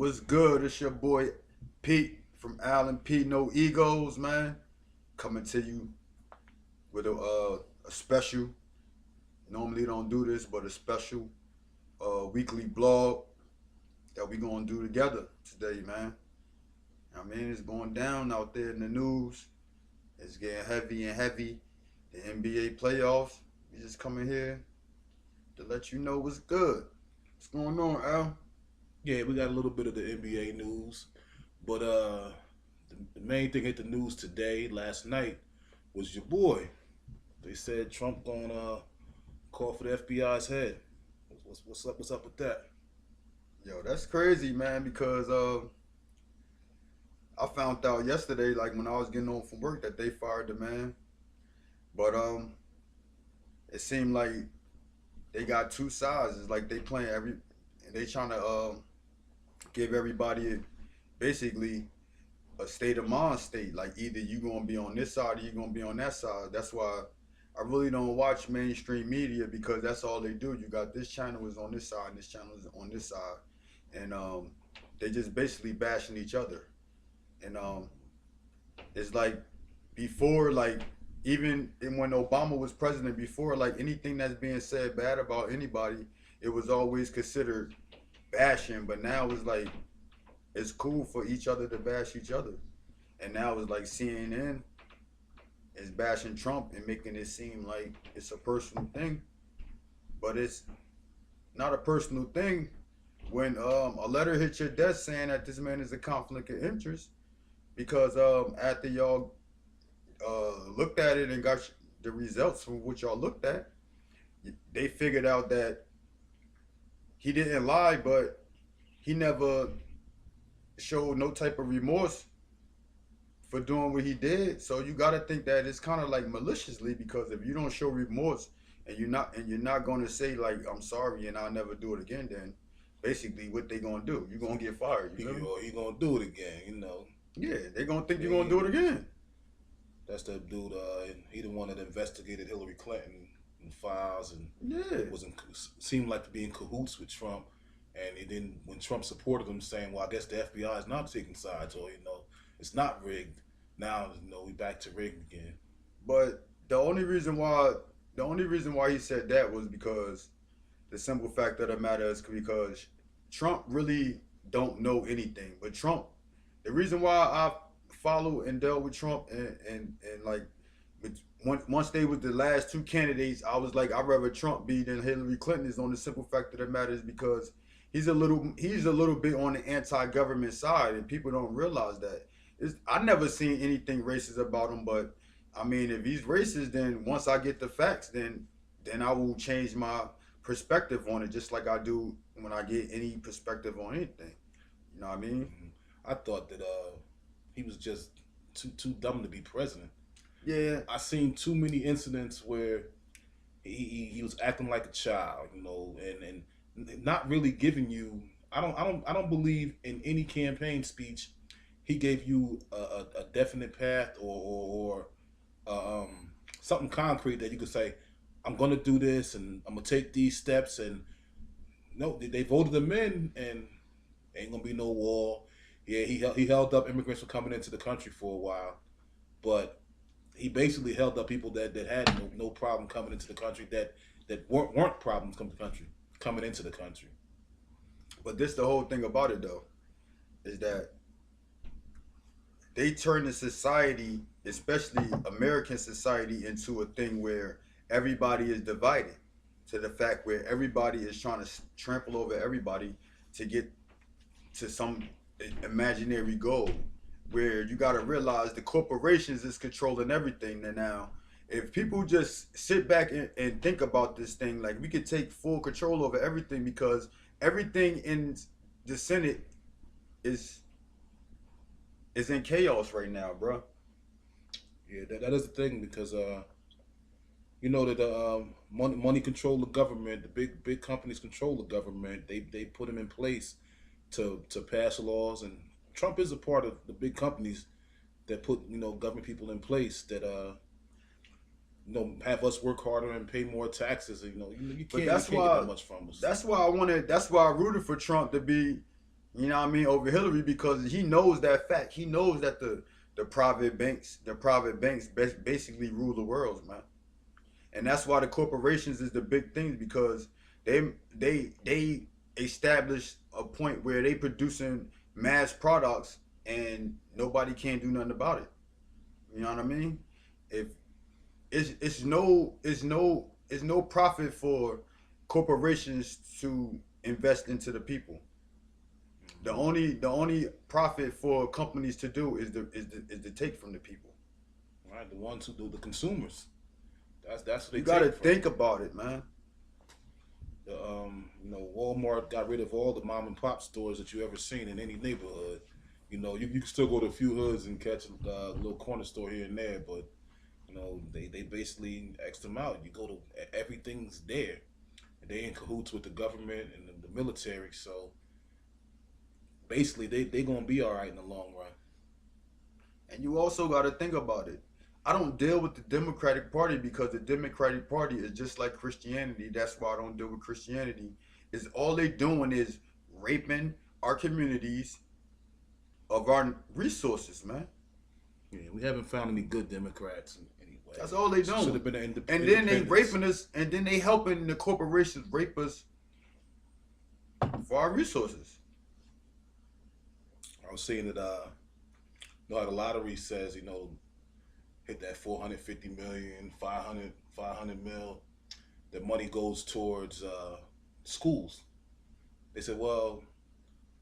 What's good? It's your boy Pete from Allen P. No Egos, man. Coming to you with a special. Normally don't do this, but a special weekly blog that we gonna do together today, man. I mean, it's going down out there in the news. It's getting heavy and heavy. The NBA playoffs. We just coming here to let you know what's good. What's going on, Al? Yeah, we got a little bit of the NBA news, but the main thing hit the news today, last night, was your boy. They said Trump gonna call for the FBI's head. What's up? What's up with that? Yo, that's crazy, man. Because I found out yesterday, like when I was getting home from work, that they fired the man. But it seemed like they got two sides. It's like they trying to give everybody basically a state of mind state. Like either you gonna be on this side or you gonna be on that side. That's why I really don't watch mainstream media because that's all they do. You got this channel is on this side and this channel is on this side, and they just basically bashing each other. And it's like before, like even when Obama was president, before like anything that's being said bad about anybody, it was always considered bashing. But now it's like it's cool for each other to bash each other. And now it's like CNN is bashing Trump and making it seem like it's a personal thing, but it's not a personal thing when a letter hits your desk saying that this man is a conflict of interest because after y'all looked at it and got the results from what y'all looked at, they figured out that he didn't lie, but he never showed no type of remorse for doing what he did. So you got to think that it's kind of like maliciously because if you don't show remorse and you're not going to say like I'm sorry and I'll never do it again, then basically what they gonna do? You gonna get fired. You He, feel me? he gonna do it again. Yeah, they gonna think Yeah, you're gonna do it again. that's the dude. He the one that investigated Hillary Clinton and files and Yeah, was in, seemed like to be in cahoots with Trump. And then when Trump supported him, saying, "Well, I guess the FBI is not taking sides, or it's not rigged." Now, we back to rigged again. but the only reason why he said that was because the simple fact of the matter is because Trump really don't know anything. But Trump, the reason why I follow and dealt with Trump and like once they was the last two candidates, I was like, I'd rather Trump be than Hillary Clinton is on the simple fact of the matter is because he's a little bit on the anti-government side, and people don't realize that. I never seen anything racist about him, but I mean, if he's racist, then once I get the facts, then I will change my perspective on it, just like I do when I get any perspective on anything. You know what I mean? Mhm. I thought that he was just too dumb to be president. Yeah, I seen too many incidents where he was acting like a child, and not really giving you. I don't believe in any campaign speech he gave you a definite path or something concrete that you could say, I'm gonna do this and I'm gonna take these steps. And no, they voted him in, and ain't gonna be no wall. Yeah, he held up immigrants from coming into the country for a while, but he basically held up people that had no problem coming into the country, that weren't problems coming into the country. but this the whole thing about it though is that they turn the society, especially American society, into a thing where everybody is divided to the fact where everybody is trying to trample over everybody to get to some imaginary goal where you got to realize the corporations is controlling everything. And now if people just sit back and think about this thing, like we could take full control over everything because everything in the Senate is is in chaos right now, bro. Yeah, that is the thing because you know that money control the government. The big companies control the government. They put them in place to pass laws, and Trump is a part of the big companies that put government people in place that have us work harder and pay more taxes. You But can't get that much from us. that's why I rooted for Trump to be You know what I mean? Over Hillary because he knows that fact. He knows that the private banks basically rule the world, man. And that's why the corporations is the big things because they establish a point where they producing mass products and nobody can do nothing about it. You know what I mean? If it's no profit for corporations to invest into the people. The only profit for companies to do is to take from the people. Right, the ones who do the consumers. That's what they You got to take from. think about it, man. Walmart got rid of all the mom and pop stores that you ever seen in any neighborhood. You can still go to a few hoods and catch a little corner store here and there, but they basically X'd them out. You go to everything's there. They in cahoots with the government and the military, so basically they gonna be all right in the long run. And you also got to think about it. I don't deal with the Democratic Party because the Democratic Party is just like Christianity. That's why I don't deal with Christianity. Is all they doing is raping our communities of our resources, man. Yeah, we haven't found any good Democrats anyway. That's all they Should doing. have been an And then they raping us, and then they helping the corporations rape us for our resources. I was saying that how the lottery says hit that 450 million, 500 mil. The money goes towards schools. They said, well,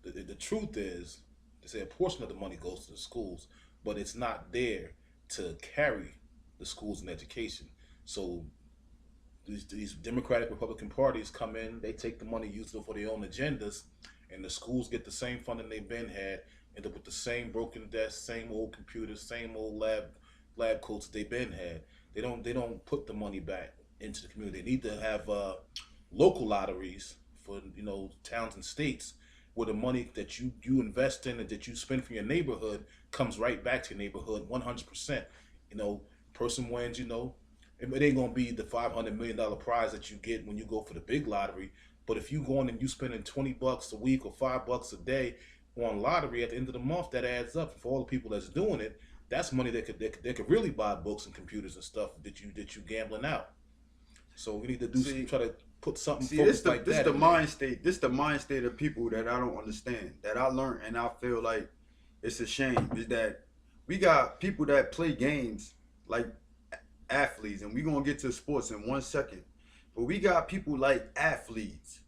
the truth is, they say a portion of the money goes to the schools, but it's not there to carry the schools and education. So these Democratic Republican parties come in, they take the money, use it for their own agendas, and the schools get the same funding they've been had, end up with the same broken desks, same old computers, same old lab coats that they've been had. They don't put the money back into the community. They need to have local lotteries for towns and states where the money that you invest in and that you spend for your neighborhood comes right back to your neighborhood 100%. Person wins. It ain't gonna be the $500 million prize that you get when you go for the big lottery. But if you go in and you spending $20 a week or $5 a day on lottery, at the end of the month, that adds up. For all the people that's doing it, that's money that could really buy books and computers and stuff that you gambling out. So we need to try to put something This like this that. the mind state. This the mind state of people that I don't understand. That I learned and I feel like it's a shame is that we got people that play games like athletes, and we gonna get to sports in 1 second. But we got people like athletes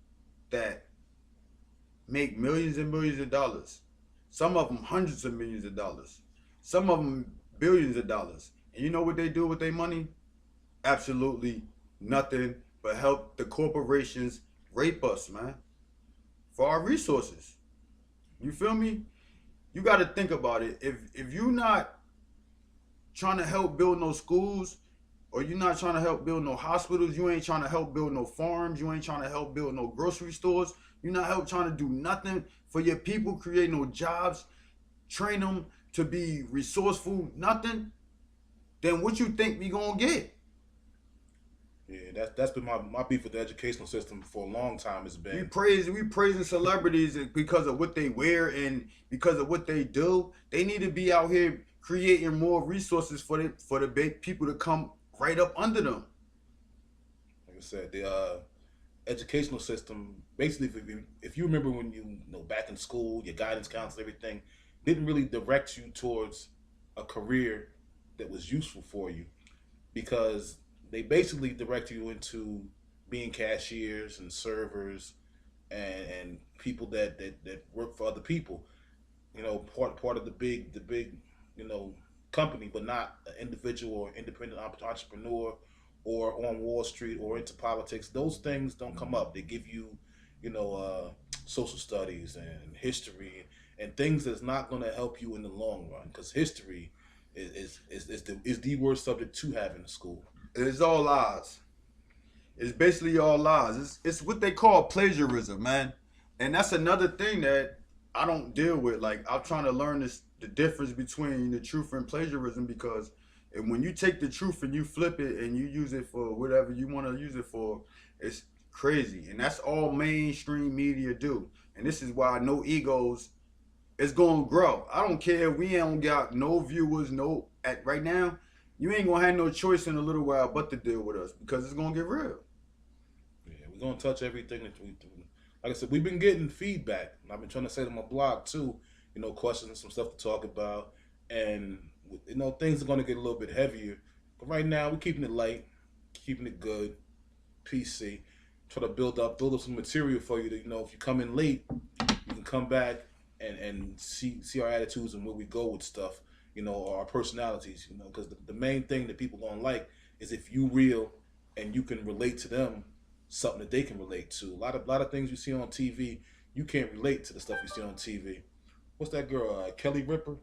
that make millions and millions of dollars. Some of them hundreds of millions of dollars. Some of them billions of dollars. And you know what they do with their money? Absolutely nothing but help the corporations rape us, man, for our resources. You feel me? You got to think about it. If you're not trying to help build no schools, or you're not trying to help build no hospitals, you ain't trying to help build no farms, you ain't trying to help build no grocery stores, you're not trying to do nothing for your people, create no jobs, train them to be resourceful, nothing, then what you think we gonna get? Yeah, that's been my beef with the educational system for a long time. Has been We praising celebrities because of what they wear and because of what they do. They need to be out here creating more resources for the people to come right up under them. like I said, the educational system basically, if you remember when back in school, your guidance counselor, everything didn't really direct you towards a career that was useful for you, because they basically direct you into being cashiers and servers and people that work for other people. Part of the big company, but not an individual or independent entrepreneur or on Wall Street or into politics. Those things don't come up. They give you, social studies and history and things that's not going to help you in the long run, because history is the worst subject to have in school. It's all lies. It's basically all lies. It's what they call plagiarism, man. And that's another thing that I don't deal with. Like, I'm trying to learn the difference between the truth and plagiarism, because when you take the truth and you flip it and you use it for whatever you want to use it for, it's crazy. And that's all mainstream media do. and this is why no egos is gonna grow. I don't care if we ain't got no viewers, no at right now. You ain't gonna have no choice in a little while but to deal with us because it's gonna get real. Yeah, we're gonna touch everything that we do. Like I said, we've been getting feedback. I've been trying to say to my blog too, questions and some stuff to talk about, and things are gonna get a little bit heavier. But right now, we're keeping it light, keeping it good, PC. Try to build up some material for you. That if you come in late, you can come back and see our attitudes and where we go with stuff. Or our personalities. Because the main thing that people gonna like is if you real and you can relate to them, something that they can relate to. A lot of things you see on TV, you can't relate to the stuff you see on TV. What's that girl, Kelly Ripa?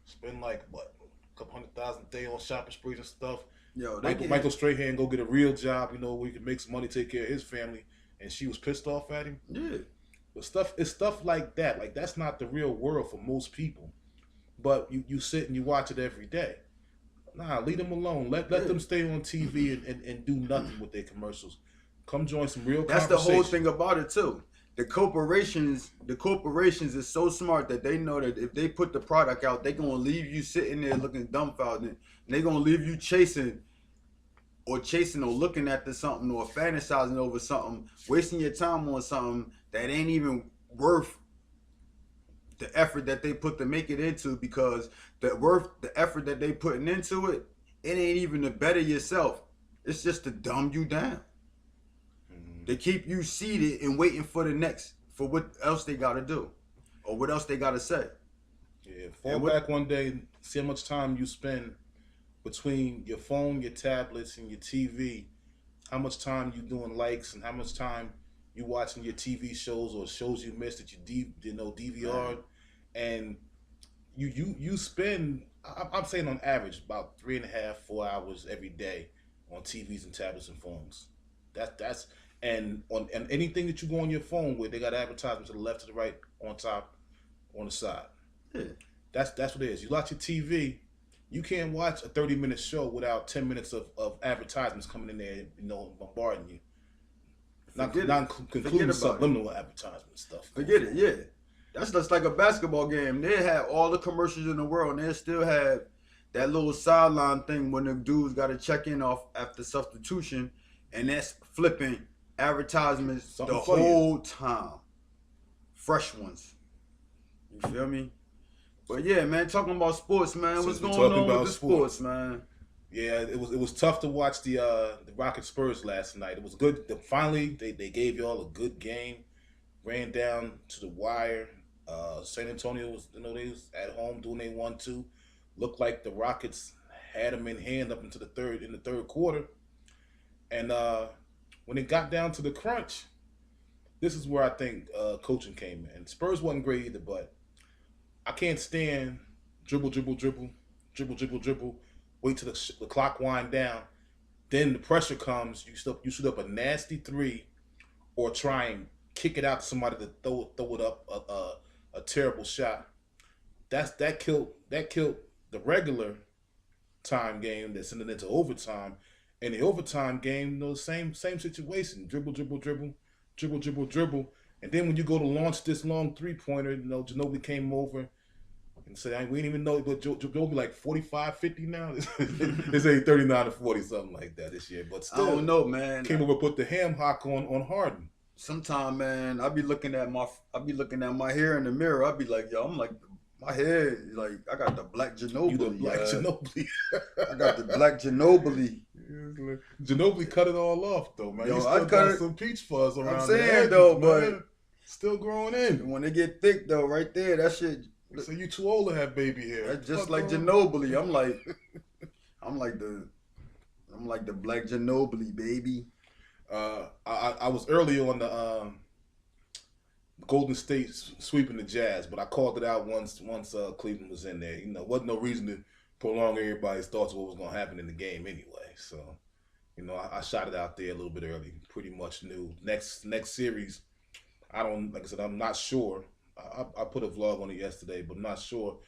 Spend like what, a couple $100,000 a day on shopping sprees and stuff. Yo, Michael Strahan go get a real job, where he can make some money, take care of his family, and she was pissed off at him. Yeah. But it's stuff like that. Like that's not the real world for most people. But you sit and you watch it every day. Nah, leave them alone. Let them stay on TV and do nothing with their commercials. Come join some real That's conversation. the whole thing about it too. The corporations is so smart that they know that if they put the product out, they're gonna leave you sitting there looking dumbfounded. And they're gonna leave you chasing or looking at something or fantasizing over something, wasting your time on something that ain't even worth the effort that they put to make it into, because the effort that they putting into it, it ain't even to better yourself. It's just to dumb you down. Mm-hmm. They keep you seated and waiting for what else they gotta do or what else they gotta say. Yeah, fall back one day, see how much time you spend between your phone, your tablets, and your TV. How much time you doing likes and how much time you watching your TV shows or shows you missed that you DVR'd. And you spend, I'm saying on average, about 3.5, 4 hours every day on TVs and tablets and phones. That's and anything that you go on your phone with, they got advertisements to the left, to the right, on top, on the side. Yeah. That's what it is. You watch your TV, you can't watch a 30-minute show without 10 minutes of advertisements coming in there, bombarding you. Not concluding subliminal advertisement stuff. Forget it, yeah. That's just like a basketball game. They have all the commercials in the world, and they still have that little sideline thing when the dudes got to check in off after substitution, and that's flipping advertisements something the whole time. Fresh ones. You feel me? But yeah, man, talking about sports, man. What's going on with the sports, man? Yeah, it was tough to watch the Rocket Spurs last night. It was good. Finally, they gave y'all a good game. Ran down to the wire. San Antonio was, they was at home doing they want to. Looked like the Rockets had them in hand up into the third quarter. And when it got down to the crunch, this is where I think coaching came in. Spurs wasn't great either, but I can't stand dribble, wait till the clock wind down. Then the pressure comes, you shoot up a nasty three or try and kick it out to somebody to throw it up a terrible shot. That killed the regular time game that sent it into overtime. In the overtime game, same situation. Dribble. And then when you go to launch this long 3-pointer, Ginobili came over and said, we didn't even know, but Ginobili like 45, 50 now. It's a 39 to 40, something like that this year. But still, I don't know, man. Came over, put the ham hock on Harden. Sometimes, man, I be looking at my hair in the mirror. I be like, yo, I'm like, my hair, like, I got the black Ginobili. You the black Ginobili. I got the black Ginobili. Ginobili cut it all off, though, man. Yo, you still got some peach fuzz around. I'm saying, edges, though, man. but still growing in. When they get thick, though, right there, that shit. So you too old to have baby hair. That's just like Ginobili. I'm like the black Ginobili, baby. I was early on the Golden State sweeping the Jazz, but I called it out once Cleveland was in there. Wasn't no reason to prolong everybody's thoughts of what was going to happen in the game anyway. So, I shot it out there a little bit early. Pretty much knew next series. Like I said, I'm not sure. I put a vlog on it yesterday, but I'm not sure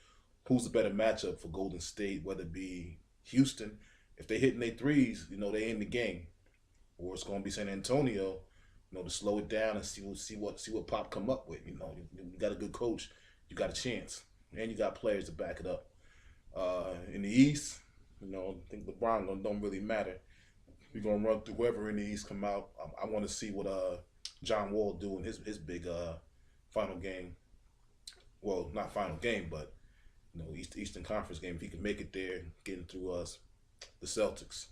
who's the better matchup for Golden State, whether it be Houston. If they hitting their threes, they in the game. Or it's going to be San Antonio to slow it down and see what Pop come up with. You got a good coach, you got a chance, and you got players to back it up. In the East, I think LeBron don't really matter. We're gonna run through whoever in the East come out. I want to see what John Wall do in his big final game. Well, not final game, but Eastern Conference game. If he can make it there, getting through the Celtics.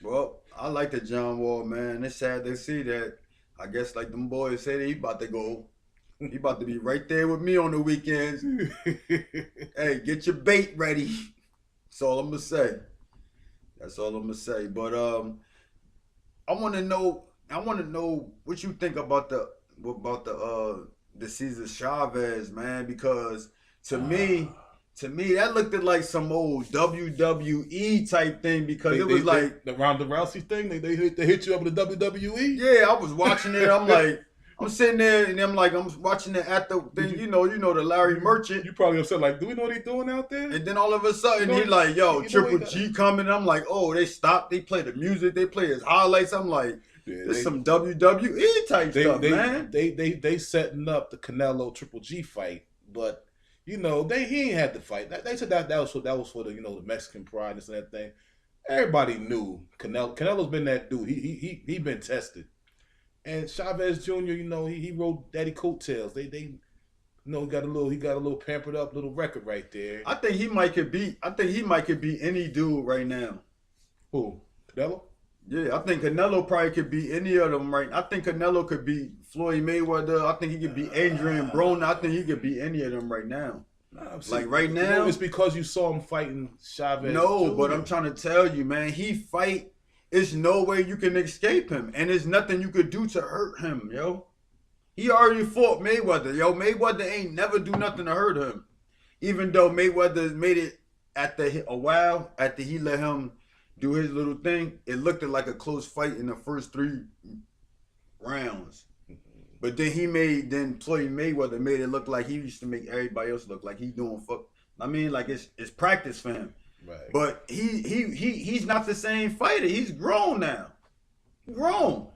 Well, I like the John Wall, man. It's sad to see that. I guess like them boys say, he about to go. He about to be right there with me on the weekends. Hey, get your bait ready. That's all I'm gonna say. That's all I'm gonna say. But I want to know what you think about the Cesar Chavez, man, because to me that looked like some old WWE type thing, because it was like the Ronda Rousey thing. They hit you up with the WWE. Yeah, I was watching it. I'm like, I'm sitting there and I'm watching it at the thing. You know the Larry Merchant. You probably upset like, do we know what he's doing out there? And then all of a sudden he like, yo, Triple G coming. I'm like, oh, they stopped. They play the music. They play his highlights. I'm like, this some WWE type stuff, man. They setting up the Canelo Triple G fight, but he ain't had to fight. They said that was for the the Mexican pride and that thing. Everybody knew Canelo's been that dude. He been tested. And Chavez Jr., he rode daddy coattails. They got a little pampered up little record right there. I think he might could be any dude right now. Who? Canelo? Yeah, I think Canelo probably could be any of them right. I think Canelo could be Floyd Mayweather. I think he could be Adrian Broner. I think he could be any of them right now. Like right now, it's because you saw him fighting Chavez. No, Jr. but I'm trying to tell you, man, he fight. There's no way you can escape him, and there's nothing you could do to hurt him, yo. He already fought Mayweather, yo. Mayweather ain't never do nothing to hurt him, even though Mayweather made it a while after he let him do his little thing. It looked like a close fight in the first 3 rounds. But then Floyd Mayweather made it look like he used to make everybody else look like he doing fuck. I mean, like it's practice for him. Right. But he's not the same fighter. He's grown now. Grown.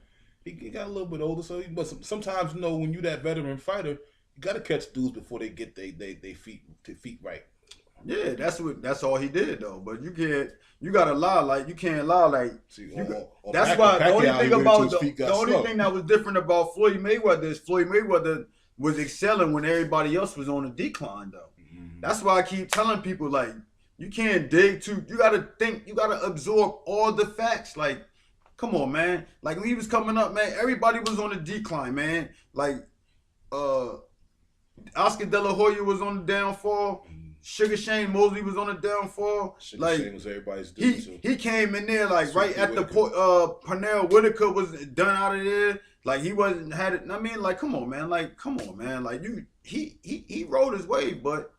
He got a little bit older, but sometimes when you that veteran fighter, you gotta catch dudes before they get they feet right. Yeah, that's all he did though. But you gotta lie like you can't lie like. That's why the only thing that was different about Floyd Mayweather is Floyd Mayweather was excelling when everybody else was on a decline though. Mm-hmm. That's why I keep telling people like you can't dig too. You gotta think. You gotta absorb all the facts. Like, come on, man. Like when he was coming up, man, everybody was on a decline, man. Like, Oscar De La Hoya was on the downfall. Sugar Shane Mosley was on the downfall. Sugar Shane was everybody's dude. He came in there like right at the point. Pernell Whitaker was done out of there. Like he wasn't had it. I mean, like come on, man. Like he rode his wave, but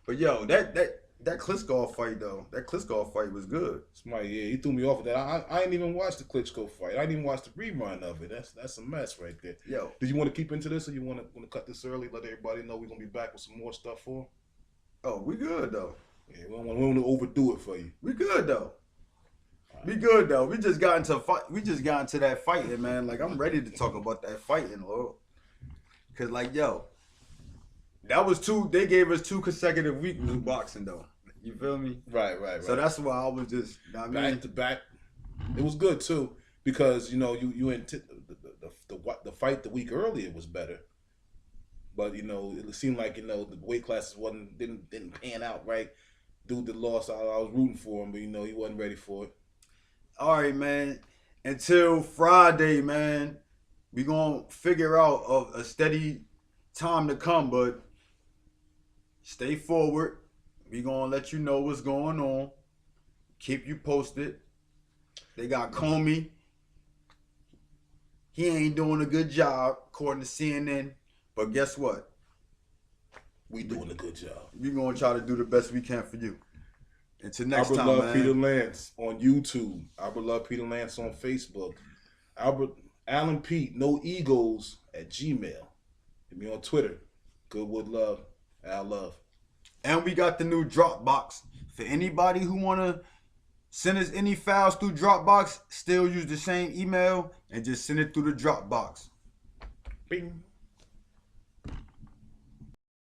yo, that Klitschko fight though. That Klitschko fight was good. He threw me off of that. I didn't even watch the Klitschko fight. I didn't even watch the rerun of it. That's a mess right there. Yo, did you want to keep into this, or you want to cut this early? Let everybody know we're gonna be back with some more stuff for 'em? Oh, we good though. Yeah, we don't want to overdo it for you. We good though. Right. We good though. We just got into fight. We just got into that fighting, man. Like I'm ready to talk about that fighting, Lord. Cause like yo, that was they gave us 2 consecutive weeks of boxing though. You feel me? Right. So that's why I was just back to back. It was good too because you the fight the week earlier was better. But it seemed like the weight classes didn't pan out right. Dude that lost, I was rooting for him, but he wasn't ready for it. All right, man. Until Friday, man, we gonna figure out a steady time to come. But stay forward. We gonna let you know what's going on. Keep you posted. They got Comey. He ain't doing a good job, according to CNN. But guess what? We doing a good job. We gonna try to do the best we can for you. Until next time, man. Albert Love Peter Lance on YouTube. Albert Love Peter Lance on Facebook. Alan Pete, no egos at Gmail. Hit me on Twitter. Goodwood Love. Al Love. And we got the new Dropbox for anybody who wanna Send us any files through Dropbox. Still use the same email and just send it through the Dropbox. Bing.